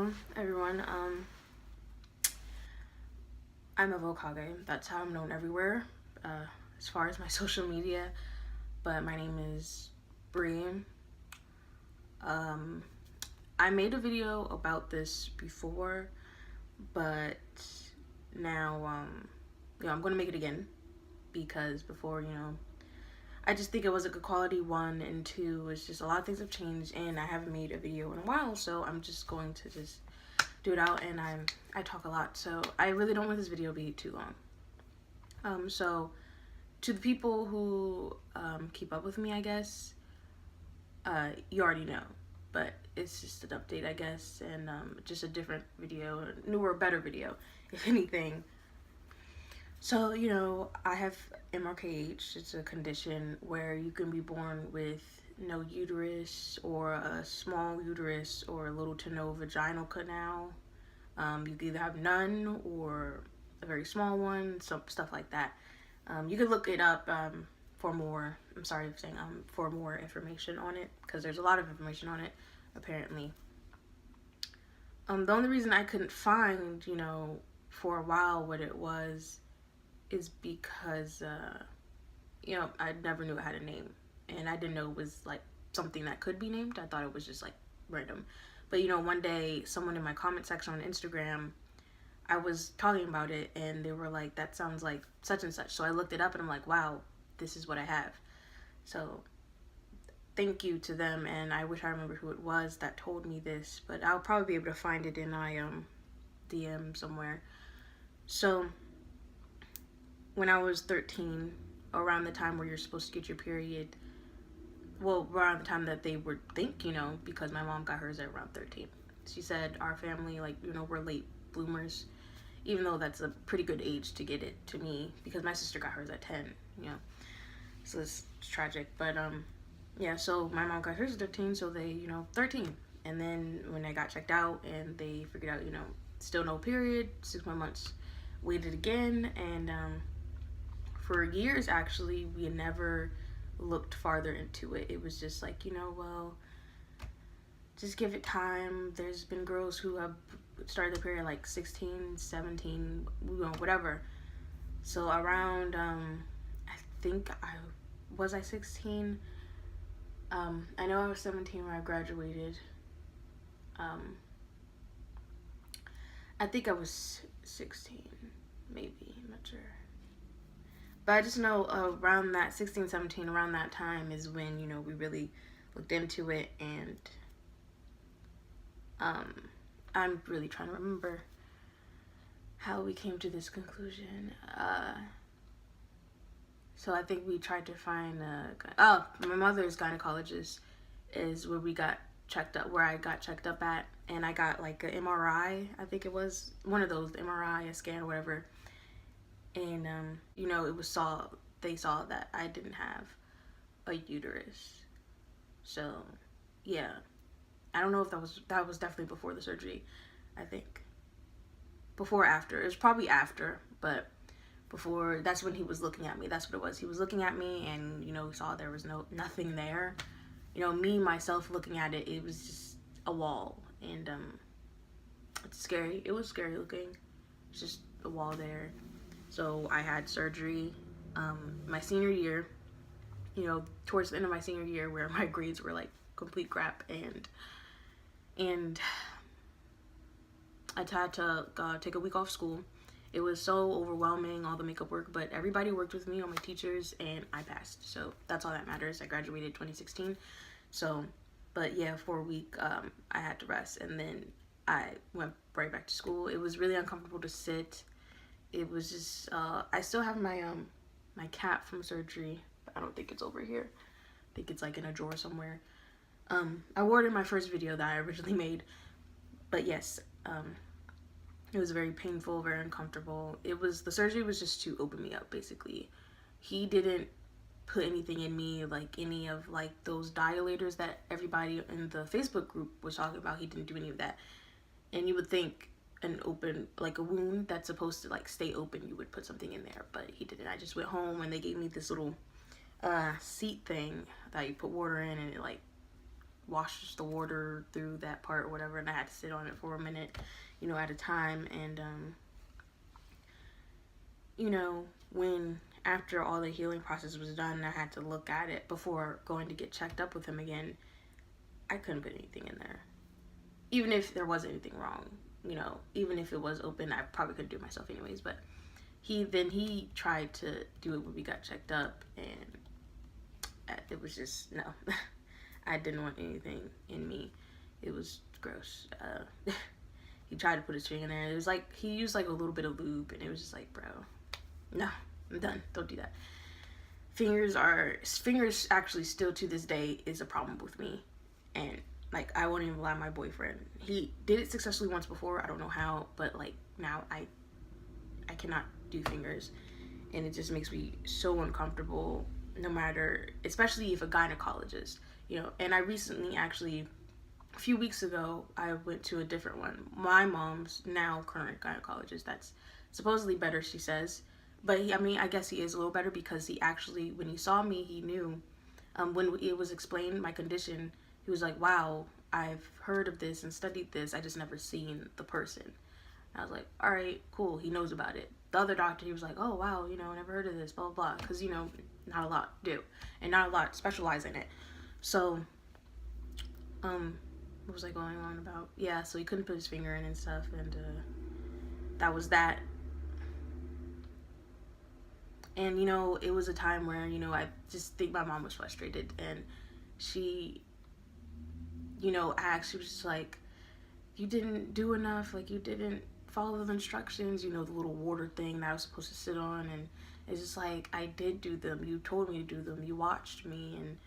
Hello, everyone. I'm a Vokage. That's how I'm known everywhere, as far as my social media. But my name is Bree. Um, I made a video about this before, but now, I'm gonna make it again because before, I just think it was a good quality. One and two, it's just a lot of things have changed, and I haven't made a video in a while, so I'm just going to just do it out. And I talk a lot, so I really don't want this video to be too long. So to the people who keep up with me, I guess you already know, but it's just an update, I guess, and just a different video, a newer, better video, if anything. So, I have MRKH. It's a condition where you can be born with no uterus, or a small uterus, or a little to no vaginal canal. You can either have none or a very small one, some stuff like that. You can look it up for more. I'm sorry for saying for more information on it, because there's a lot of information on it, apparently. The only reason I couldn't find, for a while what it was is because, I never knew it had a name. And I didn't know it was, like, something that could be named. I thought it was just, like, random. But, one day, someone in my comment section on Instagram, I was talking about it, and they were like, that sounds like such and such. So I looked it up, and I'm like, wow, this is what I have. So thank you to them, and I wish I remember who it was that told me this, but I'll probably be able to find it in my DM somewhere. So when I was 13, around the time where you're supposed to get your period, well, around the time that they would think, because my mom got hers at around 13. She said our family, like, we're late bloomers, even though that's a pretty good age to get it to me, because my sister got hers at 10, so it's tragic. But yeah, so my mom got hers at 13, so they, 13. And then when I got checked out and they figured out, still no period, 6 more months, waited again, and for years, actually, we had never looked farther into it. It was just like, well, just give it time. There's been girls who have started the period like 16, 17, whatever. So around, I think I 16? I know I was 17 when I graduated. I think I was 16, maybe, I'm not sure. But I just know around that 16, 17, around that time is when, we really looked into it. And I'm really trying to remember how we came to this conclusion. So I think we tried to find my mother's gynecologist is where we got checked up, where I got checked up at, and I got like an MRI. I think it was one of those, MRI, a scan, or whatever. And they saw that I didn't have a uterus. So yeah, I don't know if that was definitely before the surgery. I think before or after. It was probably after, but before, that's when he was looking at me. That's what it was. He was looking at me, and he saw there was nothing there. Me myself looking at it, it was just a wall. And it's scary. It was scary looking. It's just a wall there. So I had surgery my senior year, towards the end of my senior year, where my grades were like complete crap, and I had to take a week off school. It was so overwhelming, all the makeup work, but everybody worked with me, all my teachers, and I passed. So that's all that matters. I graduated 2016. So, but yeah, for a week, I had to rest, and then I went right back to school. It was really uncomfortable to sit. It was just, I still have my my cap from surgery. I don't think it's over here. I think it's like in a drawer somewhere. I wore it in my first video that I originally made. But yes, it was very painful, very uncomfortable. The surgery was just to open me up, basically. He didn't put anything in me, like any of like those dilators that everybody in the Facebook group was talking about. He didn't do any of that. And you would think an open, like a wound that's supposed to like stay open, you would put something in there, but he didn't. I just went home, and they gave me this little seat thing that you put water in, and it like washes the water through that part or whatever, and I had to sit on it for a minute, at a time. And when after all the healing process was done, I had to look at it before going to get checked up with him again. I couldn't put anything in there, even if there was anything wrong. Even if it was open, I probably could do it myself anyways. But he tried to do it when we got checked up, and it was just no. I didn't want anything in me. It was gross. He tried to put his finger in there. It was like he used like a little bit of lube, and it was just like, bro, no, I'm done. Don't do that. Fingers actually still to this day is a problem with me, and like I won't even lie. My boyfriend, he did it successfully once before. I don't know how, but like now I cannot do fingers, and it just makes me so uncomfortable. No matter, especially if a gynecologist, And I recently, actually, a few weeks ago, I went to a different one. My mom's now current gynecologist. That's supposedly better, she says. But I guess he is a little better because he actually, when he saw me, he knew. When it was explained my condition, he was like, "Wow, I've heard of this and studied this. I just never seen the person." And I was like, "All right, cool." He knows about it. The other doctor, he was like, "Oh wow, I never heard of this, blah blah blah," because not a lot do, and not a lot specialize in it. So, what was I going on about? Yeah, so he couldn't put his finger in and stuff, and that was that. And it was a time where I just think my mom was frustrated, and she, she was just like, "You didn't do enough. Like you didn't follow the instructions. The little water thing that I was supposed to sit on." And it's just like, I did do them. You told me to do them. You watched me, and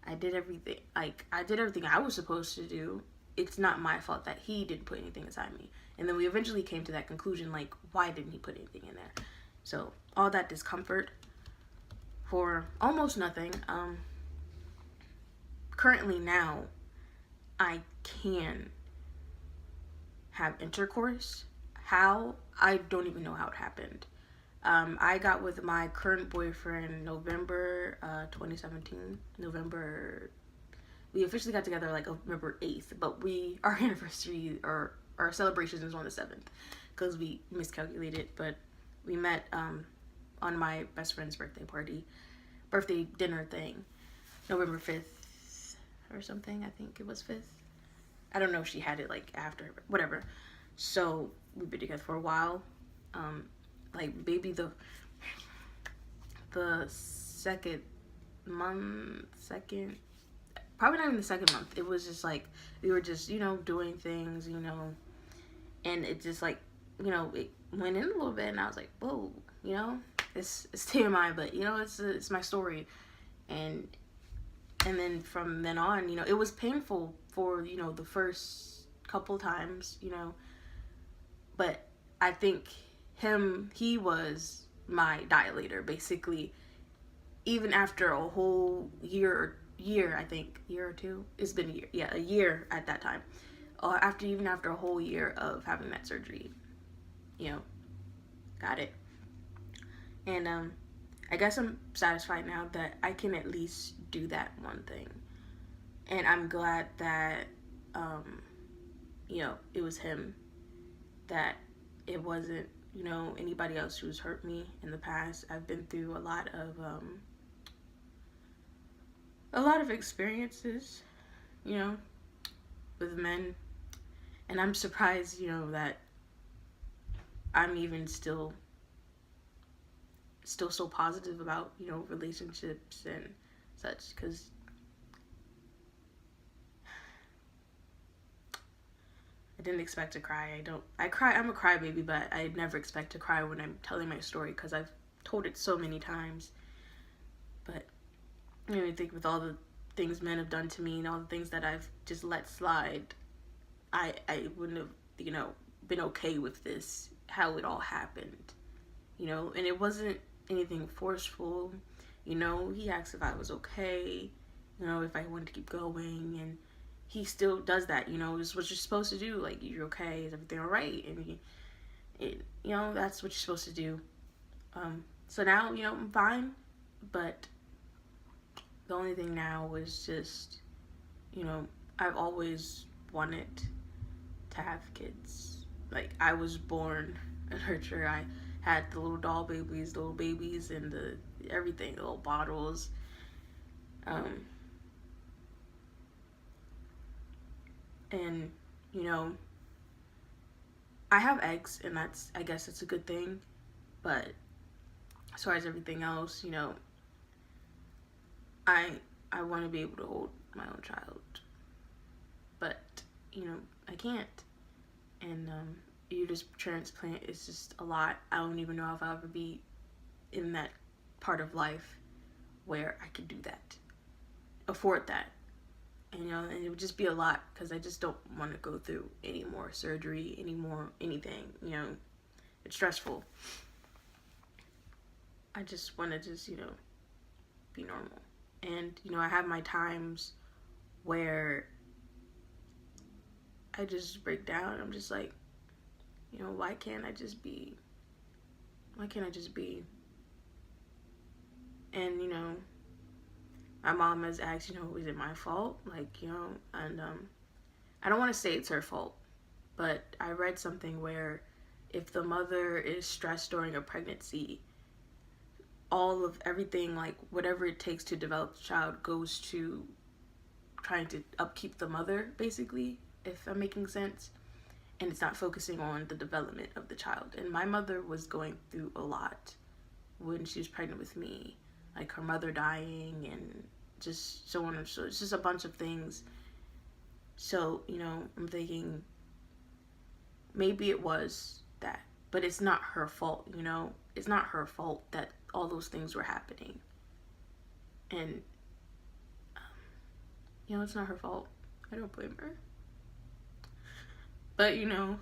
I did everything. Like I did everything I was supposed to do. It's not my fault that he didn't put anything inside me. And then we eventually came to that conclusion, like, why didn't he put anything in there? So all that discomfort for almost nothing. Currently now, I can have intercourse. How? I don't even know how it happened. I got with my current boyfriend November 2017. We officially got together like November 8th, but our anniversary or our celebration is on the 7th because we miscalculated. But we met on my best friend's birthday dinner thing, November 5th or something. I think it was 5th. I don't know if she had it like after, but whatever. So we've been together for a while. Like maybe the second, probably not even the second month. It was just like we were just doing things, and it just like it went in a little bit, and I was like, whoa, it's TMI, but it's my story. And then from then on, it was painful for the first couple times, but I think he was my dilator basically. Even after a whole year, I think year or two, it's been a year at that time. After a whole year of having that surgery, got it. And I guess I'm satisfied now that I can at least do that one thing. And I'm glad that it was him, that it wasn't anybody else who's hurt me in the past. I've been through a lot of experiences with men, and I'm surprised that I'm even still so positive about relationships and such, because I didn't expect to cry. I'm a crybaby, but I never expect to cry when I'm telling my story because I've told it so many times. But I think with all the things men have done to me and all the things that I've just let slide, I wouldn't have been okay with this, how it all happened, and it wasn't anything forceful. He asked if I was okay, if I wanted to keep going, and he still does that. It's what you're supposed to do. Like, you're okay, is everything all right? And that's what you're supposed to do. So now I'm fine, but the only thing now is just I've always wanted to have kids. Like, I was born a nurture. I had the little doll babies, the little babies, and the everything, the little bottles. Um, and, you know, I have eggs, and I guess it's a good thing. But as far as everything else, you know, I I want to be able to hold my own child, but you know I can't. And uterus transplant is just a lot. I don't even know if I'll ever be in that part of life where I could do that, afford that. And, you know, and it would just be a lot because I just don't want to go through any more surgery, any more anything. You know, it's stressful. I just want to be normal. And, you know, I have my times where I just break down. I'm just like, you know, why can't I just be? Why can't I just be? And, you know, my mom has asked, you know, is it my fault? Like, you know, and I don't want to say it's her fault, but I read something where if the mother is stressed during a pregnancy, all of everything, like whatever it takes to develop the child, goes to trying to upkeep the mother, basically, if I'm making sense. And it's not focusing on the development of the child. And my mother was going through a lot when she was pregnant with me, like her mother dying and just so on and so. It's just a bunch of things. So, you know, I'm thinking maybe it was that, but it's not her fault, you know? It's not her fault that all those things were happening. And, you know, it's not her fault. I don't blame her. But, you know,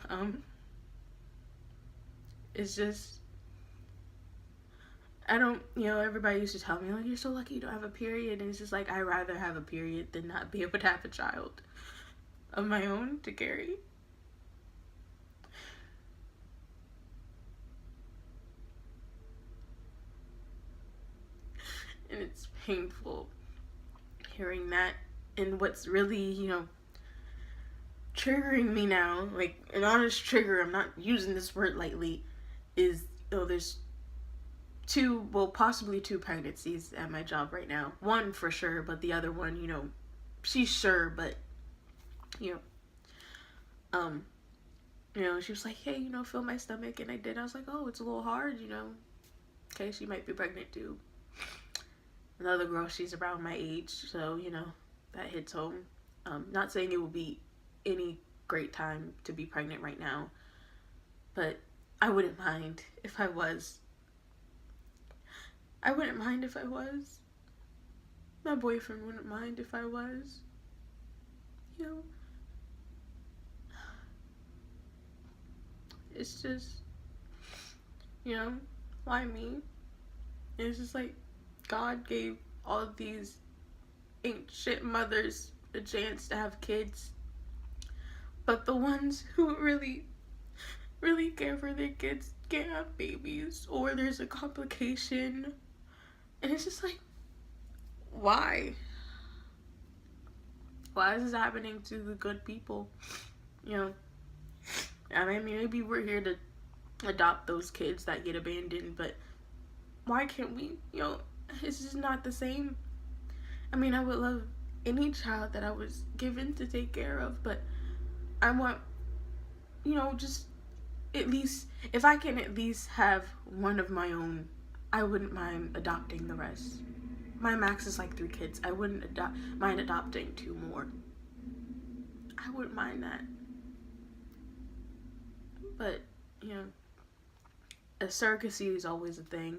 it's just, I don't, you know, everybody used to tell me, like, you're so lucky you don't have a period. And it's just like, I'd rather have a period than not be able to have a child of my own to carry. And it's painful hearing that. And what's really, you know, triggering me now, like an honest trigger, I'm not using this word lightly, is, you know, there's possibly two pregnancies at my job right now. One for sure, but the other one, you know, she's sure, but, you know, she was like, hey, you know, feel my stomach, and I did. I was like, oh, it's a little hard, you know, okay, she might be pregnant too. Another girl, she's around my age, so, you know, that hits home. Not saying it will be any great time to be pregnant right now, but I wouldn't mind if I was. I wouldn't mind if I was. My boyfriend wouldn't mind if I was. You know, it's just, you know, why me? It's just like God gave all of these ancient mothers a chance to have kids, but the ones who really care for their kids can't have babies, or there's a complication. And it's just like, why is this happening to the good people? You know, I mean, maybe we're here to adopt those kids that get abandoned, but why can't we, you know, it's just not the same. I mean, I would love any child that I was given to take care of, but I want, you know, just at least, if I can at least have one of my own, I wouldn't mind adopting the rest. My max is like 3 kids. I wouldn't mind adopting 2 more. I wouldn't mind that. But, you know, a surrogacy is always a thing.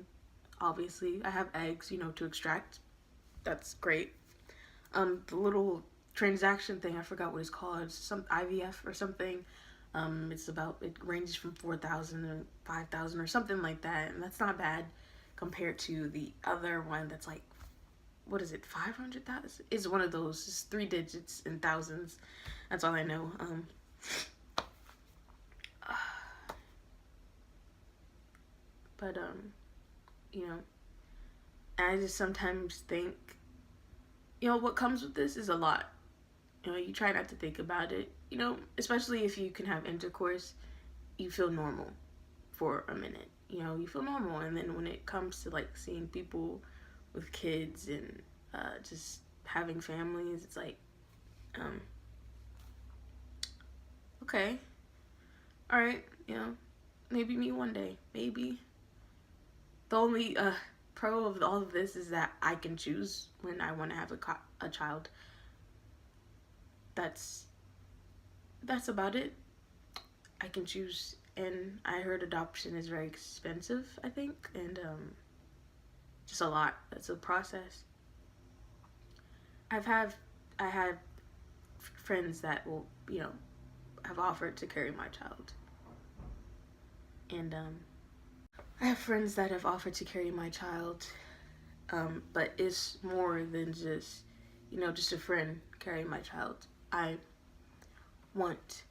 Obviously, I have eggs, you know, to extract. That's great. The little transaction thing, I forgot what it's called. It's some IVF or something. It ranges from 4,000 to 5,000 or something like that. And that's not bad compared to the other one that's like, what is it, 500,000? It's one of those, it's 3 digits and thousands. That's all I know. But, you know, I just sometimes think, you know, what comes with this is a lot. You know, you try not to think about it. You know, especially if you can have intercourse, you feel normal for a minute. You know, you feel normal, and then when it comes to like seeing people with kids and just having families, it's like, um, okay, all right, you know, maybe me one day, maybe. The only pro of all of this is that I can choose when I want to have a child. That's about it. I can choose, and I heard adoption is very expensive, I think, and just a lot. It's a process. I've had I had friends that will, you know, have offered to carry my child, and I have friends that have offered to carry my child, but it's more than just, you know, just a friend carrying my child. I want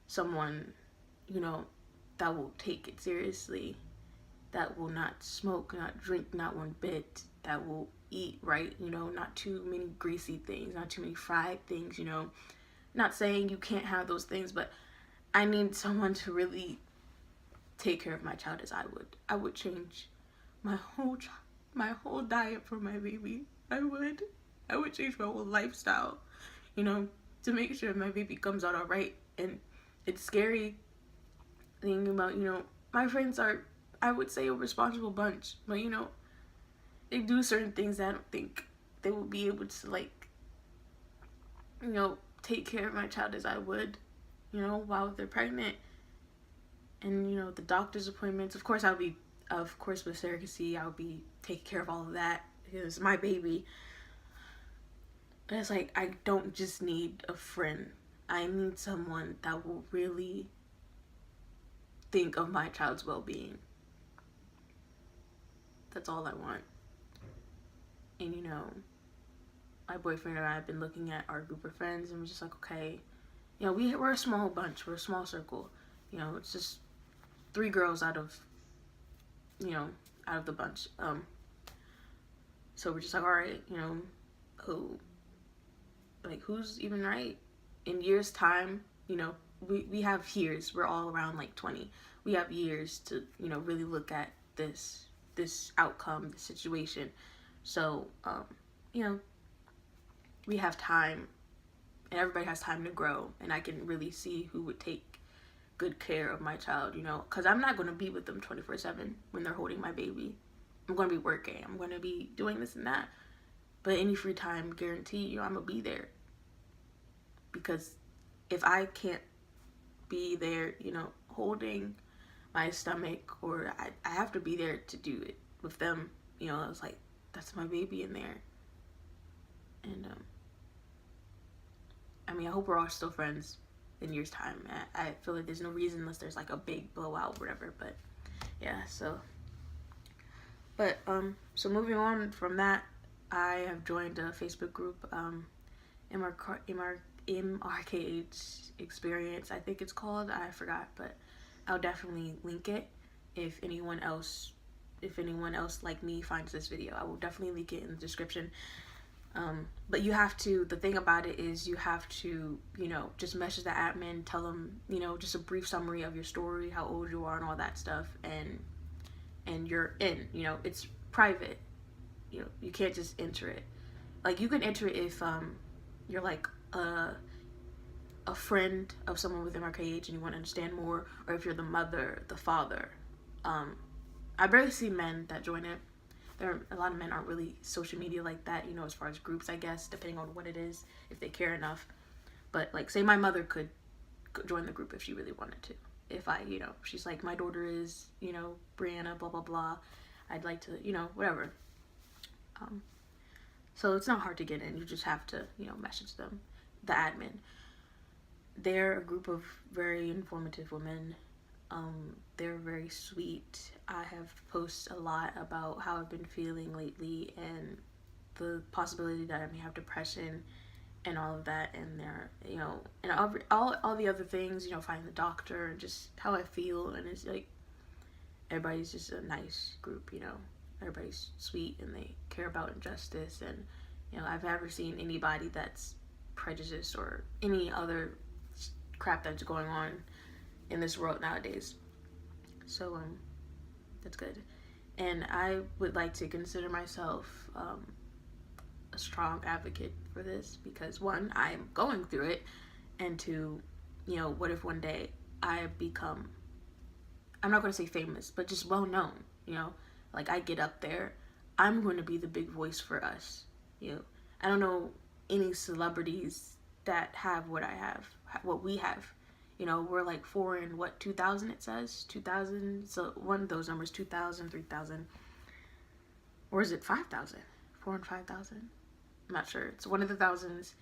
someone, you know, that will take it seriously, that will not smoke, not drink, not one bit, that will eat right, you know, not too many greasy things, not too many fried things, you know. Not saying you can't have those things, but I need someone to really take care of my child as I would. I would change my whole diet for my baby. I would change my whole lifestyle, you know, to make sure my baby comes out all right. And it's scary thinking about, you know, my friends are, I would say, a responsible bunch, but you know, they do certain things that I don't think they will be able to, like, you know, take care of my child as I would, you know, while they're pregnant. And, you know, the doctor's appointments, of course with surrogacy, I'll be taking care of all of that because it's my baby. But it's like, I don't just need a friend. I need someone that will really think of my child's well-being. That's all I want. And, you know, my boyfriend and I have been looking at our group of friends, and we're just like, okay, you know, we're a small bunch, we're a small circle. You know, it's just 3 girls out of the bunch. So we're just like, all right, you know, who's even right? In years' time, you know, we have years. We're all around like 20. We have years to, you know, really look at this outcome, this situation. So, you know, we have time, and everybody has time to grow, and I can really see who would take good care of my child, you know, because I'm not going to be with them 24/7 when they're holding my baby. I'm going to be working. I'm going to be doing this and that. But any free time, guarantee you, I'm going to be there. Because if I can't be there, you know, holding my stomach, or I have to be there to do it with them, you know, I was like, that's my baby in there. And, I mean, I hope we're all still friends in years' time. I feel like there's no reason unless there's like a big blowout or whatever, but yeah, so. But, so moving on from that, I have joined a Facebook group, MRKH Experience, I think it's called. I forgot, but I'll definitely link it if anyone else like me finds this video. I will definitely link it in the description. But you have to, the thing about it is you have to, you know, just message the admin, tell them, you know, just a brief summary of your story, how old you are and all that stuff, and you're in, you know, it's private. You know, you can't just enter it. Like, you can enter it if you're like a friend of someone with MRKH and you want to understand more, or if you're the mother, the father. I barely see men that join it. A lot of men aren't really social media like that, you know, as far as groups, I guess, depending on what it is, if they care enough. But, like, say my mother could join the group if she really wanted to. If you know, she's like, my daughter is, you know, Brianna, blah, blah, blah. I'd like to, you know, whatever. So it's not hard to get in. You just have to, you know, message them, the admin. They're a group of very informative women. They're very sweet. I have posted a lot about how I've been feeling lately and the possibility that I may have depression and all of that, and they're, you know, and all the other things, you know, finding the doctor and just how I feel. And it's like, everybody's just a nice group, you know, everybody's sweet and they care about injustice. And, you know, I've never seen anybody that's prejudice or any other crap that's going on in this world nowadays. So that's good. And I would like to consider myself a strong advocate for this because, one, I'm going through it, and two, you know, what if one day I become, I'm not going to say famous, but just well known, you know, like I get up there, I'm going to be the big voice for us. You know, I don't know any celebrities that have what I have, what we have. You know, we're like 4 in what, 2000 it says? 2000, so one of those numbers, 2000, 3000, or is it 5000? 4 and 5000? I'm not sure. It's one of the thousands.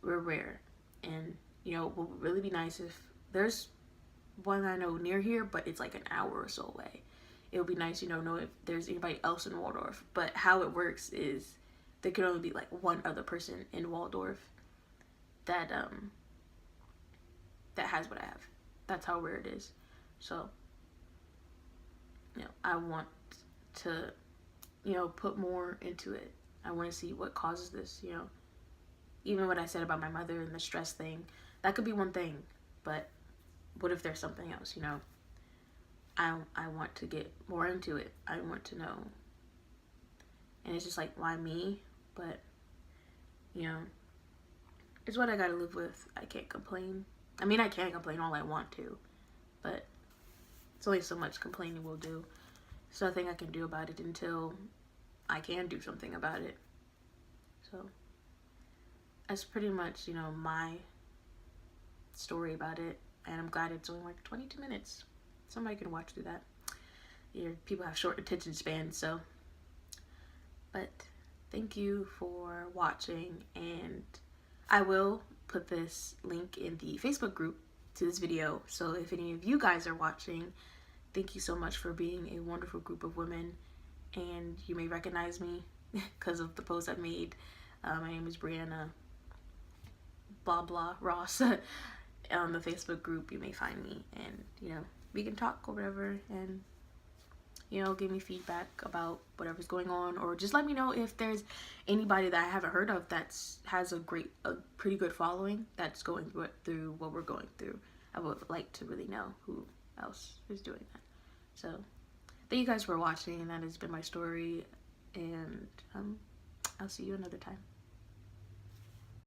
We're rare. And, you know, it would really be nice if there's one I know near here, but it's like an hour or so away. It would be nice, you know if there's anybody else in Waldorf. But how it works is there can only be like one other person in Waldorf that that has what I have. That's how rare it is. So, you know, I want to, you know, put more into it. I want to see what causes this, you know. Even what I said about my mother and the stress thing, that could be one thing, but what if there's something else, you know? I want to get more into it. I want to know. And it's just like, why me? But, you know, it's what I gotta live with. I can't complain. I mean, I can complain all I want to, but it's only so much complaining will do. There's nothing I can do about it until I can do something about it. So that's pretty much, you know, my story about it. And I'm glad it's only like 22 minutes. Somebody can watch through that. People have short attention spans, so. But thank you for watching, and I will put this link in the Facebook group to this video. So if any of you guys are watching, thank you so much for being a wonderful group of women. And you may recognize me because of the post I made. My name is Brianna blah blah Ross. On the Facebook group you may find me, and you know, we can talk or whatever, and you know, give me feedback about whatever's going on, or just let me know if there's anybody that I haven't heard of has a pretty good following that's going through what we're going through. I would like to really know who else is doing that. So thank you guys for watching. That has been my story, and I'll see you another time.